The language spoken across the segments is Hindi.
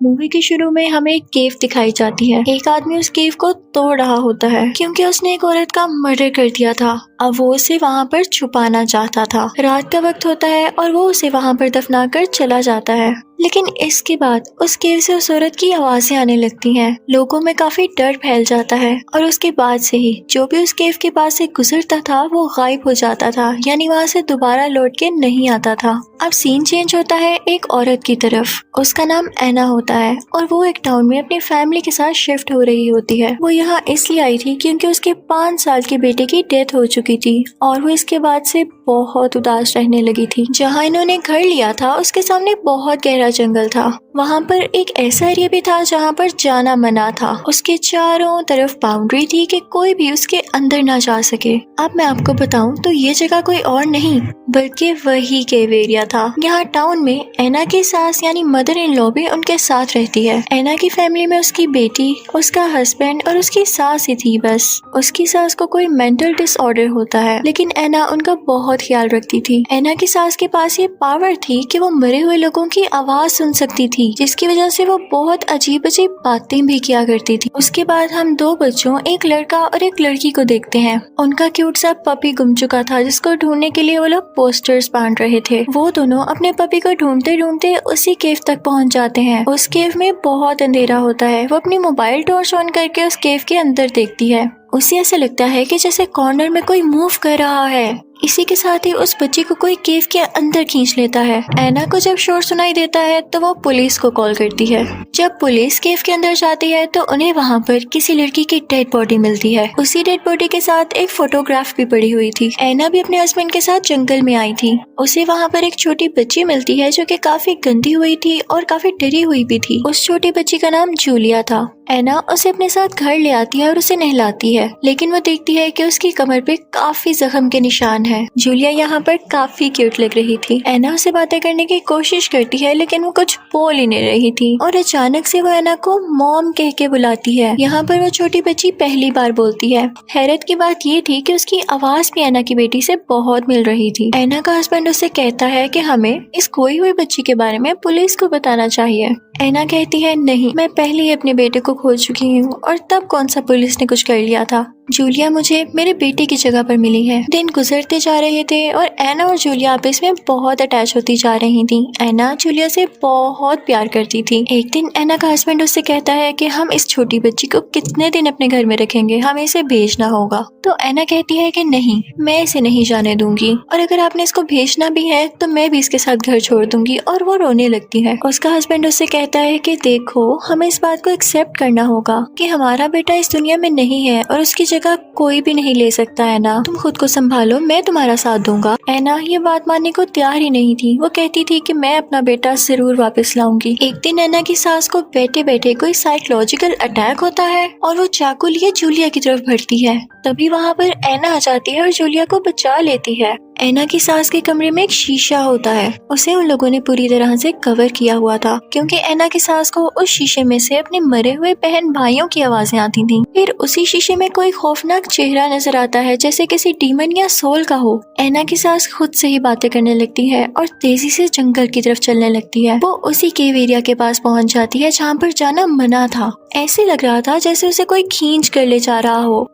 मूवी के शुरू में हमें एक केव दिखाई जाती है। एक आदमी उस केव को तोड़ रहा होता है क्योंकि उसने एक औरत का मर्डर कर दिया था। अब वो उसे वहाँ पर छुपाना चाहता था। रात का वक्त होता है और वो उसे वहाँ पर दफनाकर चला जाता है। लेकिन इसके बाद उस केव से उस औरत की आवाजें आने लगती हैं। लोगों में काफी डर फैल जाता है और उसके बाद से ही जो भी उस केव के पास से गुजरता था वो गायब हो जाता था, यानी वहाँ से दोबारा लौट के नहीं आता था। अब सीन चेंज होता है एक औरत की तरफ। उसका नाम एना होता है और वो एक टाउन में अपनी फैमिली के साथ शिफ्ट हो रही होती है। वो यहाँ इसलिए आई थी क्योंकि उसके 5 साल के बेटे की डेथ हो चुकी थी और वो इसके बाद से बहुत उदास रहने लगी थी। जहाँ इन्होंने घर लिया था उसके सामने बहुत गहरा जंगल था। वहाँ पर एक ऐसा एरिया भी था जहाँ पर जाना मना था। उसके चारों तरफ बाउंड्री थी कि कोई भी उसके अंदर ना जा सके। अब मैं आपको बताऊं तो ये जगह कोई और नहीं बल्कि वही केव एरिया था। यहाँ टाउन में एना की सास यानी मदर इन लॉ भी उनके साथ रहती है। एना की फैमिली में उसकी बेटी, उसका हस्बैंड और उसकी सास ही थी बस। उसकी सास को कोई मेंटल डिसऑर्डर होता है लेकिन एना उनका बहुत ख्याल रखती थी। एना की सास के पास ये पावर थी कि वो मरे हुए लोगों की आवाज सुन सकती थी, जिसकी वजह से वो बहुत अजीब अजीब बातें भी किया करती थी। उसके बाद हम 2 बच्चों, एक लड़का और एक लड़की को देखते हैं। उनका क्यूट सा पपी गुम चुका था जिसको ढूंढने के लिए वो लोग पोस्टर्स बांट रहे थे। वो दोनों अपने पपी को ढूंढते ढूंढते उसी केव तक पहुंच जाते हैं। उस केव में बहुत अंधेरा होता है। वो अपनी मोबाइल टॉर्च ऑन करके उस केव के अंदर देखती है। उसे ऐसा लगता है कि जैसे कॉर्नर में कोई मूव कर रहा है। इसी के साथ ही उस बच्ची को कोई केव के अंदर खींच लेता है। एना को जब शोर सुनाई देता है तो वो पुलिस को कॉल करती है। जब पुलिस केव के अंदर जाती है तो उन्हें वहाँ पर किसी लड़की की डेड बॉडी मिलती है। उसी डेड बॉडी के साथ एक फोटोग्राफ भी पड़ी हुई थी। एना भी अपने हस्बैंड के साथ जंगल में आई थी। उसे वहाँ पर एक छोटी बच्ची मिलती है जो कि काफी गंदी हुई थी और काफी डरी हुई भी थी। उस छोटी बच्ची का नाम जूलिया था। एना उसे अपने साथ घर ले आती है और उसे नहलाती है, लेकिन वो देखती है कि उसकी कमर पे काफी जख्म के निशान है। जूलिया यहाँ पर काफी क्यूट लग रही थी। एना उसे बातें करने की कोशिश करती है लेकिन वो कुछ बोल ही नहीं रही थी और अचानक से वो एना को मॉम कह के बुलाती है। यहाँ पर वो छोटी बच्ची पहली बार बोलती है। हैरत की बात ये थी कि उसकी आवाज भी एना की बेटी से बहुत मिल रही थी। एना का हस्बैंड उससे कहता है कि हमें इस खोई हुई बच्ची के बारे में पुलिस को बताना चाहिए। एना कहती है नहीं, मैं पहले ही अपने बेटे को खो चुकी हूँ और तब कौन सा पुलिस ने कुछ कर लिया था। जूलिया मुझे मेरे बेटे की जगह पर मिली है। दिन गुजरते जा रहे थे और एना और जूलिया आपस में बहुत अटैच होती जा रही थी। एना जूलिया से बहुत प्यार करती थी। एक दिन एना का हस्बैंड उससे कहता है कि हम इस छोटी बच्ची को कितने दिन अपने घर में रखेंगे, हमें इसे भेजना होगा। तो एना कहती है कि नहीं, मैं इसे नहीं जाने दूंगी और अगर आपने इसको भेजना भी है तो मैं भी इसके साथ घर छोड़ दूंगी। और वो रोने लगती है। उसका हस्बैंड उससे कहता है कि देखो, हमें इस बात को एक्सेप्ट करना होगा कि हमारा बेटा इस दुनिया में नहीं है और उसकी जगह कोई भी नहीं ले सकता है ना। तुम खुद को संभालो, मैं तुम्हारा साथ दूंगा। एना ये बात मानने को तैयार ही नहीं थी। वो कहती थी कि मैं अपना बेटा जरूर वापस लाऊंगी। एक दिन एना की सास को बैठे बैठे कोई साइकोलॉजिकल अटैक होता है और वो चाकू लिए जूलिया की तरफ बढ़ती है। तभी वहाँ पर एना आ जाती है और जूलिया को बचा लेती है। एना की सास के कमरे में एक शीशा होता है। उसे उन लोगों ने पूरी तरह से कवर किया हुआ था क्योंकि एना की सास को उस शीशे में से अपने मरे हुए बहन भाइयों की आवाजें आती थीं। फिर उसी शीशे में कोई खौफनाक चेहरा नजर आता है जैसे किसी डीमन या सोल का हो। एना की सास खुद से ही बातें करने लगती है और तेजी से जंगल की तरफ चलने लगती है। वो उसी केव एरिया के पास पहुंच जाती है जहाँ पर जाना मना था। ऐसे लग रहा था जैसे उसे कोई खींच कर ले जा रहा हो।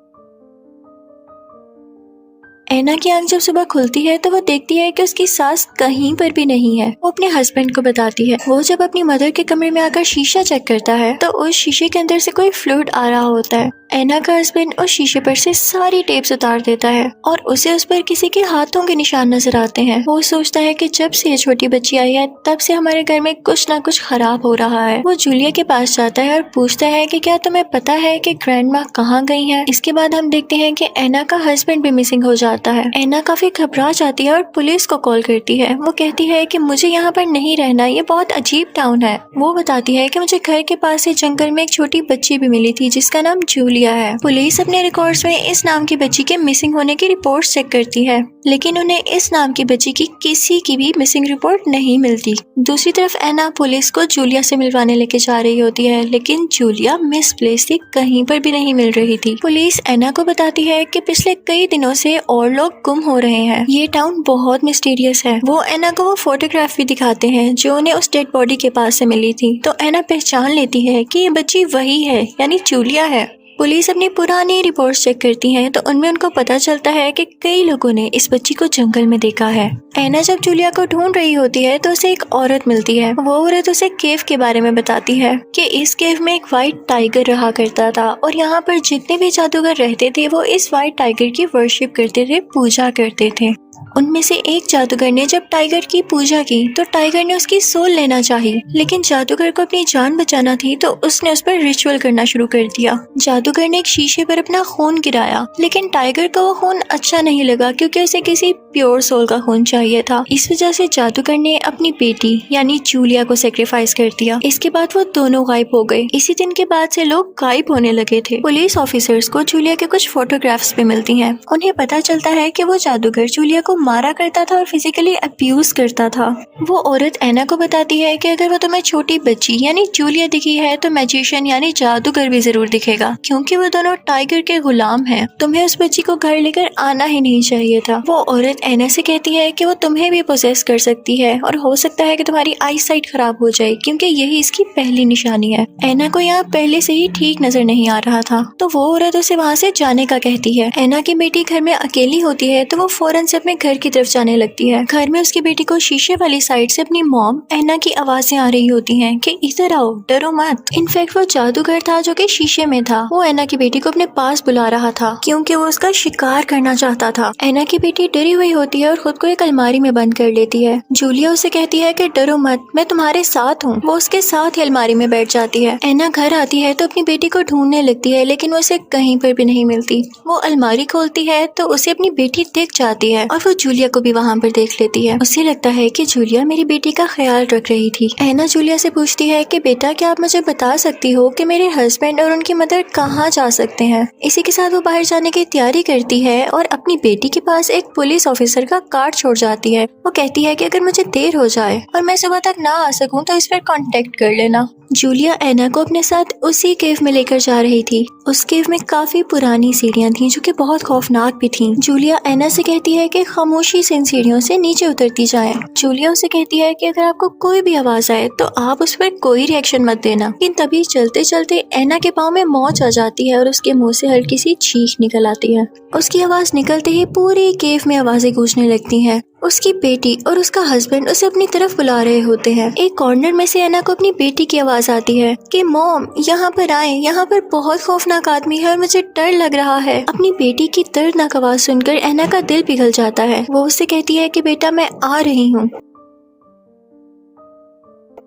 एना की आंख जब सुबह खुलती है तो वो देखती है कि उसकी सास कहीं पर भी नहीं है। वो अपने हस्बैंड को बताती है। वो जब अपनी मदर के कमरे में आकर शीशा चेक करता है तो उस शीशे के अंदर से कोई फ्लूइड आ रहा होता है। एना का हस्बैंड उस शीशे पर से सारी टेप्स उतार देता है और उसे उस पर किसी के हाथों के निशान नजर आते हैं। वो सोचता है कि जब से ये छोटी बच्ची आई है तब से हमारे घर में कुछ ना कुछ खराब हो रहा है। वो जूलिया के पास जाता है और पूछता है कि क्या तुम्हें पता है कि ग्रैंड माँ कहाँ गई है। इसके बाद हम देखते हैं कि एना का हस्बैंड भी मिसिंग हो जाता है। एना काफी घबरा जाती है और पुलिस को कॉल करती है। वो कहती है कि मुझे यहाँ पर नहीं रहना, ये बहुत अजीब टाउन है। वो बताती है कि मुझे घर के पास से जंगल में एक छोटी बच्ची भी मिली थी जिसका नाम जूली जूलिया है। पुलिस अपने रिकॉर्ड्स में इस नाम की बच्ची के मिसिंग होने की रिपोर्ट चेक करती है, लेकिन उन्हें इस नाम की बच्ची की किसी की भी मिसिंग रिपोर्ट नहीं मिलती। दूसरी तरफ एना पुलिस को जूलिया से मिलवाने लेके जा रही होती है, लेकिन जूलिया मिसप्लेस थी, कहीं पर भी नहीं मिल रही थी। पुलिस एना को बताती है कि पिछले कई दिनों से और लोग गुम हो रहे हैं, ये टाउन बहुत मिस्टीरियस है। वो एना को वो फोटोग्राफ भी दिखाते हैं जो उन्हें उस डेड बॉडी के पास से मिली थी, तो एना पहचान लेती है कि ये बच्ची वही है, यानी जूलिया है। पुलिस अपनी पुरानी रिपोर्ट्स चेक करती है, तो उनमें उनको पता चलता है कि कई लोगों ने इस बच्ची को जंगल में देखा है। एना जब जूलिया को ढूंढ रही होती है तो उसे एक औरत मिलती है। वो औरत उसे केव के बारे में बताती है कि इस केव में एक व्हाइट टाइगर रहा करता था और यहाँ पर जितने भी जादूगर रहते थे वो इस व्हाइट टाइगर की वर्शिप करते थे, पूजा करते थे। उनमें से एक जादूगर ने जब टाइगर की पूजा की तो टाइगर ने उसकी सोल लेना चाही, लेकिन जादूगर को अपनी जान बचाना थी तो उसने उस पर रिचुअल करना शुरू कर दिया। जादूगर ने एक शीशे पर अपना खून गिराया, लेकिन टाइगर को वो खून अच्छा नहीं लगा क्योंकि उसे किसी प्योर सोल का खून चाहिए था। इस वजह से जादूगर ने अपनी बेटी यानी जूलिया को सेक्रीफाइस कर दिया। इसके बाद वो दोनों गायब हो गए। इसी दिन के बाद से लोग गायब होने लगे थे। पुलिस ऑफिसर्स को जूलिया के कुछ फोटोग्राफ्स भी मिलती हैं। उन्हें पता चलता है कि वो जादूगर जूलिया को मारा करता था और फिजिकली अब्यूज करता था। वो औरत एना को बताती है कि अगर वो तुम्हें छोटी बच्ची यानी जूलिया दिखी है तो मैजिशियन यानी जादूगर भी जरूर दिखेगा, क्योंकि वो दोनों टाइगर के गुलाम हैं। तुम्हें उस बच्ची को घर लेकर आना ही नहीं चाहिए था। वो औरत एना से कहती है कि वो तुम्हें भी पोसेस कर सकती है और हो सकता है कि तुम्हारी आई साइट खराब हो जाए, क्योंकि यही इसकी पहली निशानी है। एना को यहाँ पहले से ही ठीक नजर नहीं आ रहा था, तो वो औरत उसे वहाँ से जाने का कहती है। एना की बेटी घर में अकेली होती है तो वो फौरन से अपने घर की तरफ जाने लगती है। घर में उसकी बेटी को शीशे वाली साइड से अपनी मॉम एना की आवाजें आ रही होती हैं कि इधर आओ, डरो मत। इनफैक्ट वो जादूगर था जो कि शीशे में था। वो एना की बेटी को अपने पास बुला रहा था क्योंकि वो उसका शिकार करना चाहता था। एना की बेटी डरी हुई होती है और खुद को एक अलमारी में बंद कर लेती है। जूलिया उसे कहती है कि डरो मत, मैं तुम्हारे साथ हूँ। वो उसके साथ ही अलमारी में बैठ जाती है। एना घर आती है तो अपनी बेटी को ढूंढने लगती है, लेकिन वो उसे कहीं पर भी नहीं मिलती। वो अलमारी खोलती है तो उसे अपनी बेटी दिख जाती है और वो जूलिया को भी वहाँ पर देख लेती है। उसे लगता है कि जूलिया मेरी बेटी का ख्याल रख रही थी। एना जूलिया से पूछती है कि बेटा क्या आप मुझे बता सकती हो कि मेरे हस्बैंड और उनकी मदर कहाँ जा सकते हैं। इसी के साथ वो बाहर जाने की तैयारी करती है और अपनी बेटी के पास एक पुलिस ऑफिसर का कार्ड छोड़ जाती है। वो कहती है कि अगर मुझे देर हो जाए और मैं सुबह तक ना आ सकूं तो इस पर कांटेक्ट कर लेना। जूलिया एना को अपने साथ उसी केव में लेकर जा रही थी। उस केव में काफी पुरानी सीढ़ियां थीं जो कि बहुत खौफनाक भी थीं। जूलिया एना से कहती है कि खामोशी से इन सीढ़ियों से नीचे उतरती जाए। जूलिया उसे कहती है कि अगर आपको कोई भी आवाज आए तो आप उस पर कोई रिएक्शन मत देना। लेकिन तभी चलते चलते एना के पाँव में मोच आ जाती है और उसके मुंह से हल्की सी चीख निकल आती है। उसकी आवाज निकलते ही पूरी केव में आवाजें गूंजने लगती हैं। उसकी बेटी और उसका हस्बैंड उसे अपनी तरफ बुला रहे होते हैं। एक कॉर्नर में से एना को अपनी बेटी की आवाज आती है कि मॉम यहाँ पर आए, यहाँ पर बहुत खौफनाक आदमी है और मुझे डर लग रहा है। अपनी बेटी की दर्दनाक आवाज सुनकर एना का दिल पिघल जाता है। वो उससे कहती है कि बेटा मैं आ रही हूँ,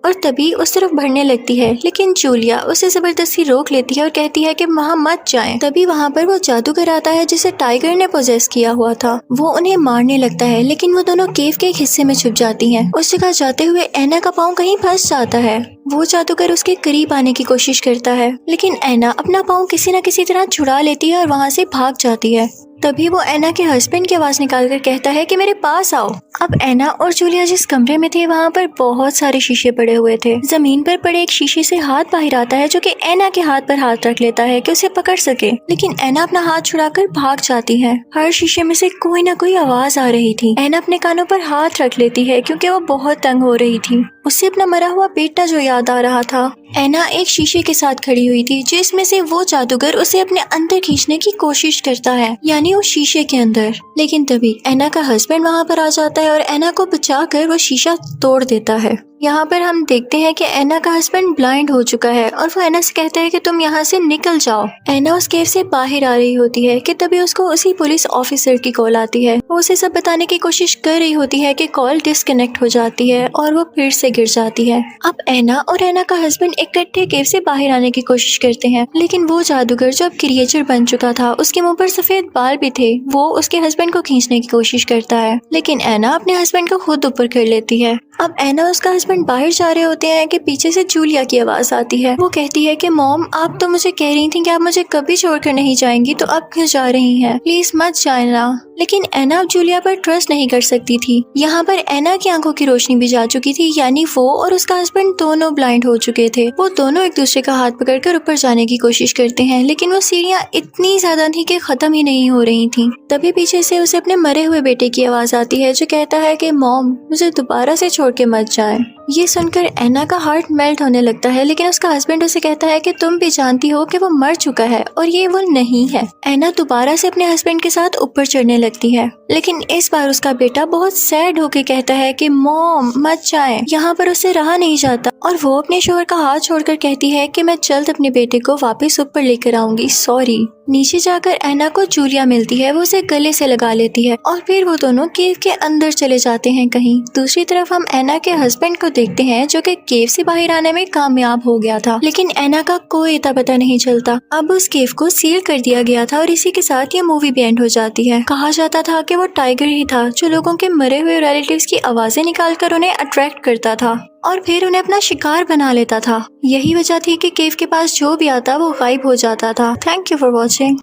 और तभी उस तरफ बढ़ने लगती है, लेकिन जूलिया उसे जबरदस्ती रोक लेती है और कहती है कि वहाँ मत जाएं। तभी वहाँ पर वो जादूगर आता है जिसे टाइगर ने पोजेस किया हुआ था। वो उन्हें मारने लगता है, लेकिन वो दोनों केव के एक हिस्से में छुप जाती हैं। उस जगह जाते हुए एना का पाँव कहीं फंस जाता है। वो जादूगर उसके करीब आने की कोशिश करता है, लेकिन एना अपना पाँव किसी न किसी तरह छुड़ा लेती है और वहाँ से भाग जाती है। तभी वो एना के हस्बैंड की आवाज निकालकर कहता है कि मेरे पास आओ। अब एना और जूलिया जिस कमरे में थे वहाँ पर बहुत सारे शीशे पड़े हुए थे। जमीन पर पड़े एक शीशे से हाथ बाहर आता है जो कि एना के हाथ पर हाथ रख लेता है कि उसे पकड़ सके, लेकिन एना अपना हाथ छुड़ाकर भाग जाती है। हर शीशे में से कोई ना कोई आवाज आ रही थी। एना अपने कानों पर हाथ रख लेती है क्योंकि वो बहुत तंग हो रही थी। उसे अपना मरा हुआ बेटा जो याद आ रहा था। एना एक शीशे के साथ खड़ी हुई थी जिसमें से वो जादूगर उसे अपने अंदर खींचने की कोशिश करता है, यानी उस शीशे के अंदर। लेकिन तभी एना का हस्बैंड वहाँ पर आ जाता है और एना को बचाकर वो शीशा तोड़ देता है। यहाँ पर हम देखते हैं कि एना का हस्बैंड ब्लाइंड हो चुका है और वो एना से कहता है कि तुम यहाँ से निकल जाओ। एना उस केव से बाहर आ रही होती है कि तभी उसको उसी पुलिस ऑफिसर की कॉल आती है। वो उसे सब बताने की कोशिश कर रही होती है कि कॉल डिस्कनेक्ट हो जाती है और वो फिर से गिर जाती है। अब एना और एना का हस्बैंड इकट्ठे केव से बाहर आने की कोशिश करते हैं, लेकिन वो जादूगर जो अब क्रिएचर बन चुका था, उसके मुंह पर सफेद बाल भी थे, वो उसके हस्बैंड को खींचने की कोशिश करता है, लेकिन एना अपने हस्बैंड को खुद ऊपर कर लेती है। अब एना उसका हस्बैंड हस्बैंड बाहर जा रहे होते हैं कि पीछे से जूलिया की आवाज आती है। वो कहती है कि मॉम, आप तो मुझे कह रही थी कि आप मुझे कभी छोड़कर नहीं जाएंगी, तो अब क्यों जा रही हैं? प्लीज मत जाना। लेकिन एना अब जूलिया पर ट्रस्ट नहीं कर सकती थी। यहाँ पर एना की आंखों की रोशनी भी जा चुकी थी, यानी वो और उसका हस्बैंड दोनों ब्लाइंड हो चुके थे। वो दोनों एक दूसरे का हाथ पकड़कर ऊपर जाने की कोशिश करते हैं, लेकिन वो सीढ़ियाँ इतनी ज्यादा थी कि खत्म ही नहीं हो रही थी। तभी पीछे से उसे अपने मरे हुए बेटे की आवाज आती है जो कहता है कि मॉम, मुझे दोबारा से छोड़ के मत जाए। ये सुनकर एना का हार्ट मेल्ट होने लगता है, लेकिन उसका हस्बैंड उसे कहता है कि तुम भी जानती हो कि वो मर चुका है और ये वो नहीं है। एना दोबारा से अपने हस्बैंड के साथ ऊपर चढ़ने लगती है, लेकिन इस बार उसका बेटा बहुत सैड होके कहता है कि मॉम मत जाएं। यहाँ पर उसे रहा नहीं जाता और वो अपने शोहर का हाथ छोड़कर कहती है कि मैं जल्द अपने बेटे को वापस ऊपर लेकर आऊंगी, सॉरी। नीचे जाकर एना को जूलिया मिलती है। वो उसे गले से लगा लेती है और फिर वो दोनों केव के अंदर चले जाते हैं कहीं। दूसरी तरफ हम एना के हस्बैंड को देखते हैं जो कि केव से बाहर आने में कामयाब हो गया था, लेकिन एना का कोई अता पता नहीं चलता। अब उस केव को सील कर दिया गया था और इसी के साथ ये मूवी भी एंड हो जाती है। कहा जाता था कि वो टाइगर ही था जो लोगों के मरे हुए रिलेटिव्स की आवाजें निकालकर उन्हें अट्रैक्ट करता था और फिर उन्हें अपना शिकार बना लेता था। यही वजह थी कि केव के पास जो भी आता वो गायब हो जाता था। Thank you for watching.